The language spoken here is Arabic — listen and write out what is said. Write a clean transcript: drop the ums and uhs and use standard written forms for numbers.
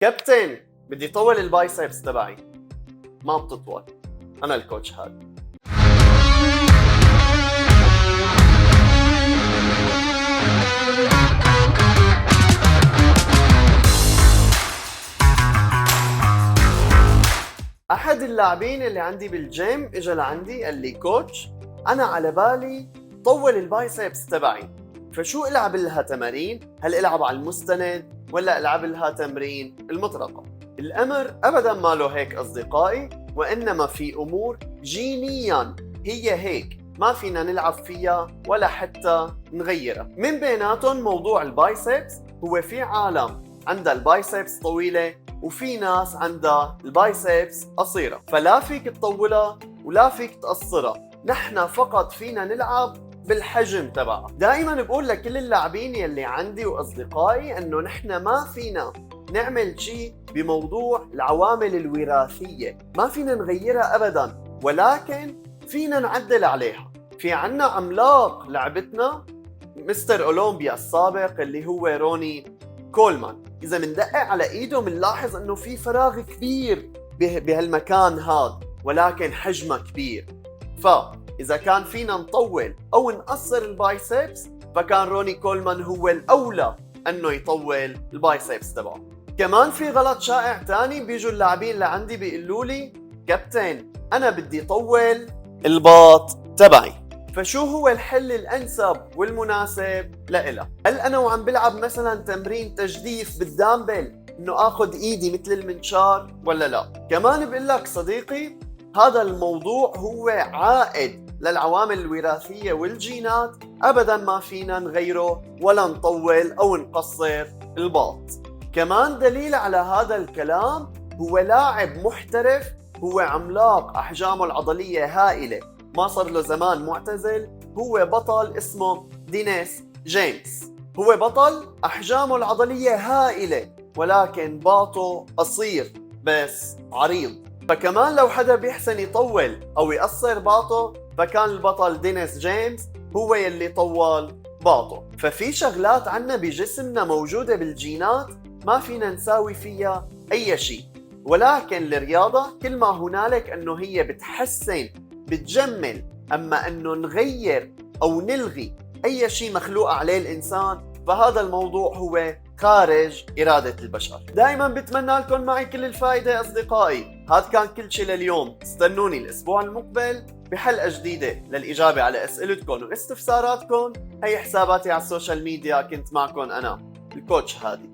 كابتن، بدي طول البايسبس تبعي. ما بتطول. انا الكوتش هاد. احد اللاعبين اللي عندي بالجيم اجى لعندي قال لي كوتش، انا على بالي طول البايسبس تبعي، فشو العب لها تمارين؟ هل العب على المستند ولا العب لها تمرين المطرقه؟ الامر ابدا ما له هيك اصدقائي، وانما في امور جينيا هي هيك، ما فينا نلعب فيها ولا حتى نغيرها. من بيناتهم موضوع البايسبس، هو في عالم عندها البايسبس طويله وفي ناس عندها البايسبس قصيرة، فلا فيك تطولها ولا فيك تقصرها، نحن فقط فينا نلعب بالحجم تبعها. دائما بقول لكل اللاعبين يلي عندي واصدقائي انه نحن ما فينا نعمل شيء بموضوع العوامل الوراثية، ما فينا نغيرها ابدا، ولكن فينا نعدل عليها. في عنا عملاق لعبتنا مستر اولمبيا السابق اللي هو روني كولمان، إذا مندقق على إيده منلاحظ إنه في فراغ كبير بهالمكان هذا، ولكن حجمه كبير. فإذا كان فينا نطول أو نقصر البايسبس، فكان روني كولمان هو الأولى إنه يطول البايسبس تبعه. كمان في غلط شائع تاني، بيجوا اللاعبين لعندي بيقولوا لي كابتن أنا بدي طول الباط تبعي، فشو هو الحل الأنسب والمناسب لإله؟ هل أنا وعم بلعب مثلا تمرين تجديف بالدامبل إنه آخذ إيدي مثل المنشار ولا لا؟ كمان بقول لك صديقي، هذا الموضوع هو عائد للعوامل الوراثية والجينات، أبدا ما فينا نغيره ولا نطول أو نقصر الباط. كمان دليل على هذا الكلام، هو لاعب محترف، هو عملاق أحجامه العضلية هائلة، ما صار له زمان معتزل، هو بطل اسمه دينيس جيمس. هو بطل أحجامه العضلية هائلة، ولكن باطه قصير بس عريض. فكمان لو حدا بيحسن يطول أو يقصر باطه، فكان البطل دينيس جيمس هو يلي طول باطه. ففي شغلات عنا بجسمنا موجودة بالجينات ما فينا نساوي فيها أي شيء، ولكن الرياضة كل ما هنالك أنه هي بتحسن بتجمل، أما أنه نغير أو نلغي أي شيء مخلوق عليه الإنسان، فهذا الموضوع هو خارج إرادة البشر. دائما بتمنى لكم معي كل الفائدة أصدقائي. هذا كان كل شيء لليوم، استنوني الأسبوع المقبل بحلقة جديدة للإجابة على أسئلتكم واستفساراتكم. هي حساباتي على السوشيال ميديا، كنت معكم أنا الكوتش هادي.